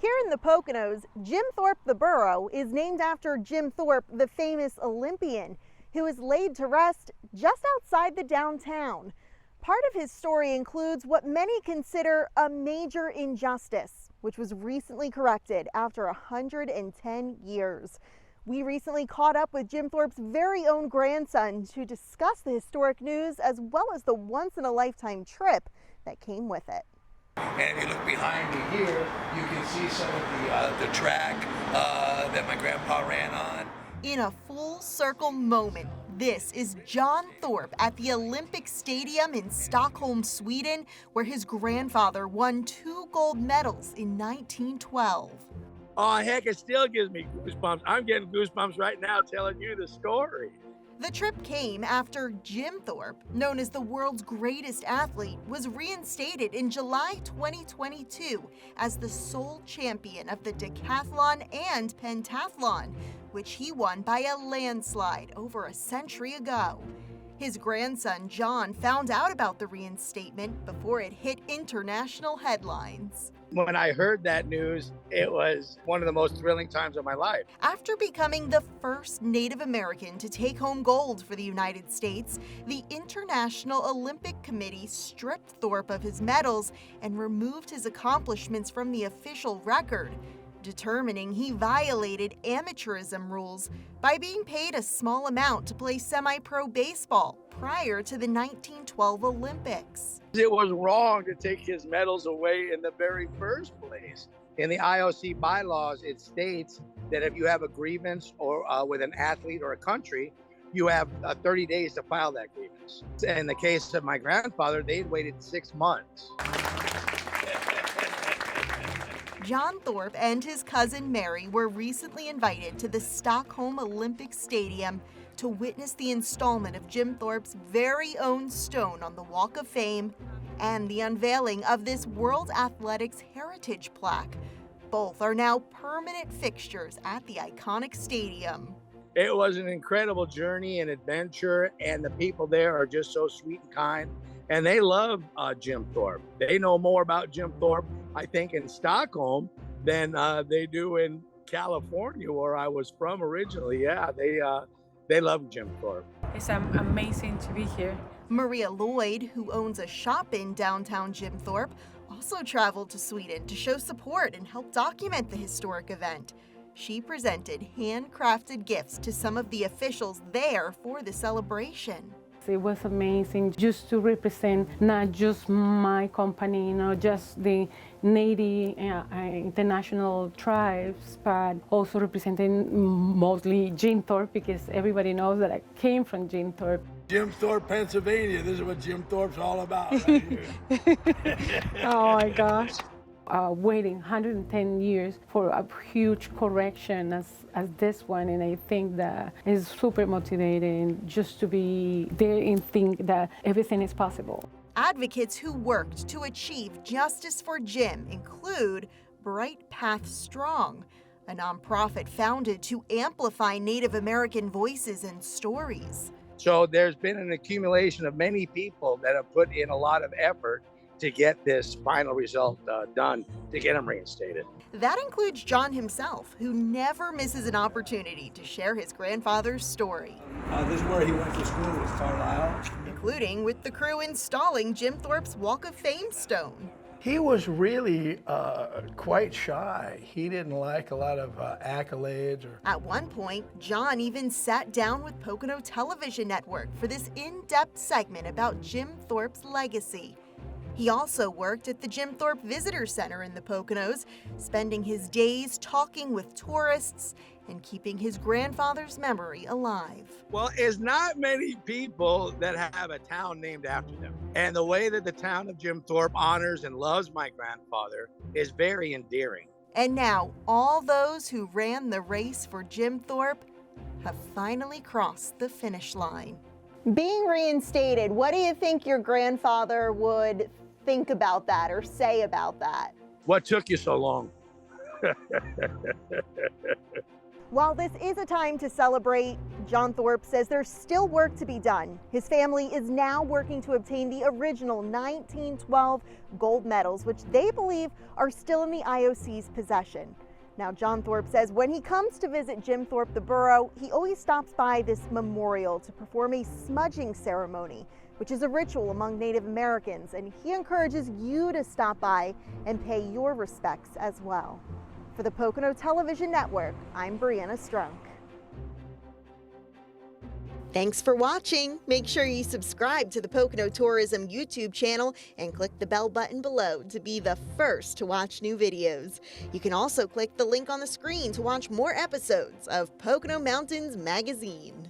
Here in the Poconos, Jim Thorpe the borough is named after Jim Thorpe, the famous Olympian, who is laid to rest just outside the downtown. Part of his story includes what many consider a major injustice, which was recently corrected after 110 years. We recently caught up with Jim Thorpe's very own grandson to discuss the historic news as well as the once-in-a-lifetime trip that came with it. And if you look behind me here, you can see some of the track that my grandpa ran on. In a full circle moment, this is John Thorpe at the Olympic Stadium in Stockholm, Sweden, where his grandfather won 2 gold medals in 1912. Oh, heck, it still gives me goosebumps. I'm getting goosebumps right now telling you the story. The trip came after Jim Thorpe, known as the world's greatest athlete, was reinstated in July 2022 as the sole champion of the decathlon and pentathlon, which he won by a landslide over a century ago. His grandson, John, found out about the reinstatement before it hit international headlines. When I heard that news, it was one of the most thrilling times of my life. After becoming the first Native American to take home gold for the United States, the International Olympic Committee stripped Thorpe of his medals and removed his accomplishments from the official record, determining he violated amateurism rules by being paid a small amount to play semi-pro baseball prior to the 1912 Olympics. It was wrong to take his medals away in the very first place. In the IOC bylaws, it states that if you have a grievance or with an athlete or a country, you have 30 days to file that grievance. In the case of my grandfather, they'd waited 6 months. John Thorpe and his cousin Mary were recently invited to the Stockholm Olympic Stadium to witness the installment of Jim Thorpe's very own stone on the Walk of Fame and the unveiling of this World Athletics Heritage plaque. Both are now permanent fixtures at the iconic stadium. It was an incredible journey and adventure, and the people there are just so sweet and kind, and they love Jim Thorpe. They know more about Jim Thorpe, I think, in Stockholm than they do in California, where I was from originally. Yeah, they love Jim Thorpe. It's amazing to be here. Maria Lloyd, who owns a shop in downtown Jim Thorpe, also traveled to Sweden to show support and help document the historic event. She presented handcrafted gifts to some of the officials there for the celebration. It was amazing just to represent not just my company, not just the Native international tribes, but also representing mostly Jim Thorpe, because everybody knows that I came from Jim Thorpe. Jim Thorpe, Pennsylvania. This is what Jim Thorpe's all about right here. Oh my gosh. Waiting 110 years for a huge correction as this one, and I think that is super motivating just to be there and think that everything is possible. Advocates who worked to achieve justice for Jim include Bright Path Strong, a nonprofit founded to amplify Native American voices and stories. So there's been an accumulation of many people that have put in a lot of effort to get this final result done, to get him reinstated. That includes John himself, who never misses an opportunity to share his grandfather's story. This is where he went to school, was Carlisle. Including with the crew installing Jim Thorpe's Walk of Fame stone. He was really quite shy. He didn't like a lot of accolades. At one point, John even sat down with Pocono Television Network for this in-depth segment about Jim Thorpe's legacy. He also worked at the Jim Thorpe Visitor Center in the Poconos, spending his days talking with tourists and keeping his grandfather's memory alive. Well, it's not many people that have a town named after them. And the way that the town of Jim Thorpe honors and loves my grandfather is very endearing. And now, all those who ran the race for Jim Thorpe have finally crossed the finish line. Being reinstated, what do you think your grandfather would think about that or say about that? What took you so long? While this is a time to celebrate, John Thorpe says there's still work to be done. His family is now working to obtain the original 1912 gold medals, which they believe are still in the IOC's possession. Now, John Thorpe says when he comes to visit Jim Thorpe the burro, he always stops by this memorial to perform a smudging ceremony, which is a ritual among Native Americans, and he encourages you to stop by and pay your respects as well. For the Pocono Television Network, I'm Brianna Strunk. Thanks for watching. Make sure you subscribe to the Pocono Tourism YouTube channel and click the bell button below to be the first to watch new videos. You can also click the link on the screen to watch more episodes of Pocono Mountains Magazine.